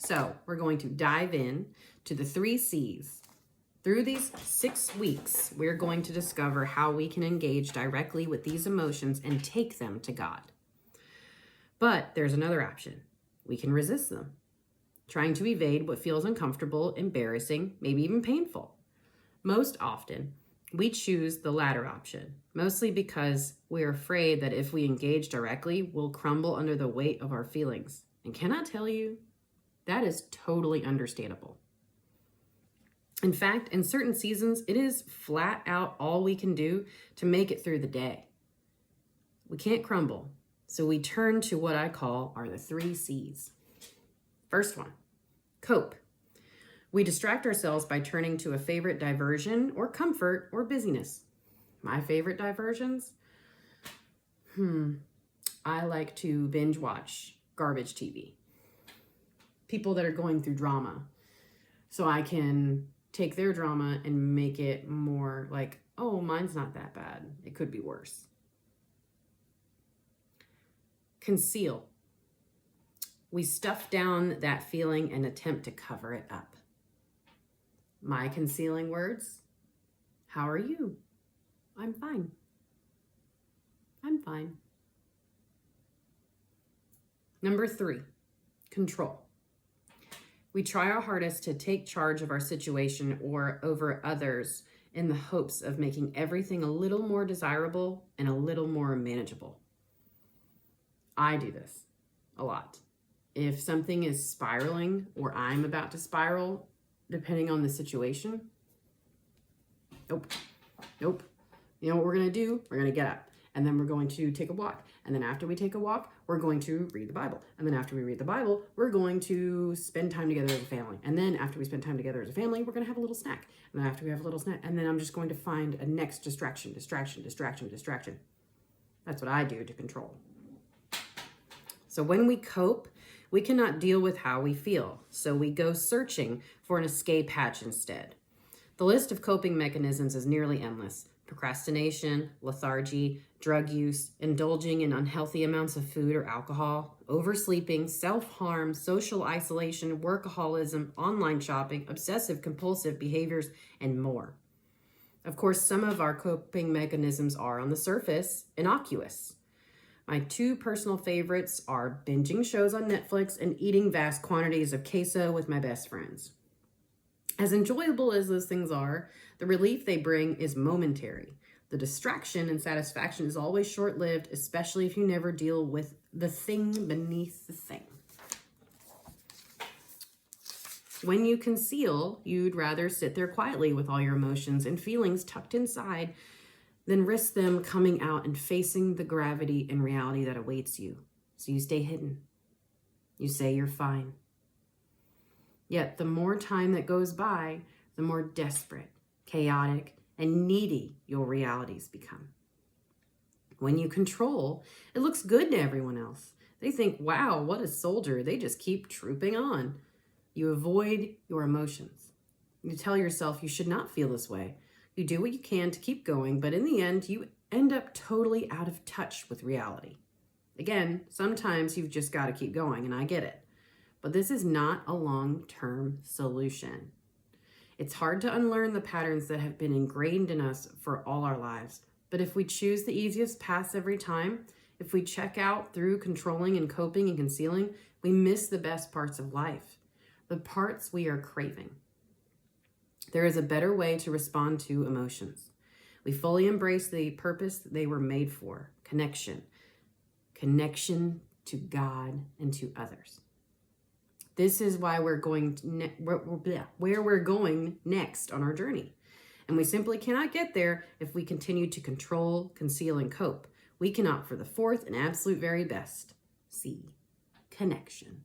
So we're going to dive in to the 3 C's. Through these 6 weeks, we're going to discover how we can engage directly with these emotions and take them to God. But there's another option. We can resist them, trying to evade what feels uncomfortable, embarrassing, maybe even painful. Most often, we choose the latter option, mostly because we're afraid that if we engage directly, we'll crumble under the weight of our feelings. And can I tell you, that is totally understandable. In fact, in certain seasons, it is flat out all we can do to make it through the day. We can't crumble, so we turn to what I call are the 3 C's. First one, cope. We distract ourselves by turning to a favorite diversion or comfort or busyness. My favorite diversions? I like to binge watch garbage TV. People that are going through drama. So I can take their drama and make it more like, oh, mine's not that bad. It could be worse. Conceal. We stuff down that feeling and attempt to cover it up. My concealing words, how are you? I'm fine. I'm fine. Number 3, control. We try our hardest to take charge of our situation or over others in the hopes of making everything a little more desirable and a little more manageable. I do this a lot. If something is spiraling or I'm about to spiral, depending on the situation, nope. You know what we're going to do? We're going to get up, and then we're going to take a walk. And then after we take a walk, we're going to read the Bible. And then after we read the Bible, we're going to spend time together as a family. And then after we spend time together as a family, we're going to have a little snack. And then after we have a little snack, and then I'm just going to find a next distraction. That's what I do to control. So when we cope, we cannot deal with how we feel. So we go searching for an escape hatch instead. The list of coping mechanisms is nearly endless. Procrastination, lethargy, drug use, indulging in unhealthy amounts of food or alcohol, oversleeping, self-harm, social isolation, workaholism, online shopping, obsessive-compulsive behaviors, and more. Of course, some of our coping mechanisms are, on the surface, innocuous. My 2 personal favorites are binging shows on Netflix and eating vast quantities of queso with my best friends. As enjoyable as those things are, the relief they bring is momentary. The distraction and satisfaction is always short-lived, especially if you never deal with the thing beneath the thing. When you conceal, you'd rather sit there quietly with all your emotions and feelings tucked inside than risk them coming out and facing the gravity and reality that awaits you. So you stay hidden. You say you're fine. Yet the more time that goes by, the more desperate, chaotic, and needy your realities become. When you control, it looks good to everyone else. They think, wow, what a soldier. They just keep trooping on. You avoid your emotions. You tell yourself you should not feel this way. You do what you can to keep going, but in the end, you end up totally out of touch with reality. Again, sometimes you've just got to keep going, and I get it. But this is not a long-term solution. It's hard to unlearn the patterns that have been ingrained in us for all our lives. But if we choose the easiest paths every time, if we check out through controlling and coping and concealing, we miss the best parts of life, the parts we are craving. There is a better way to respond to emotions. We fully embrace the purpose they were made for, connection to God and to others. This is why we're going where we're going next on our journey. And we simply cannot get there if we continue to control, conceal, and cope. We can opt for the 4th and absolute very best, C, connection.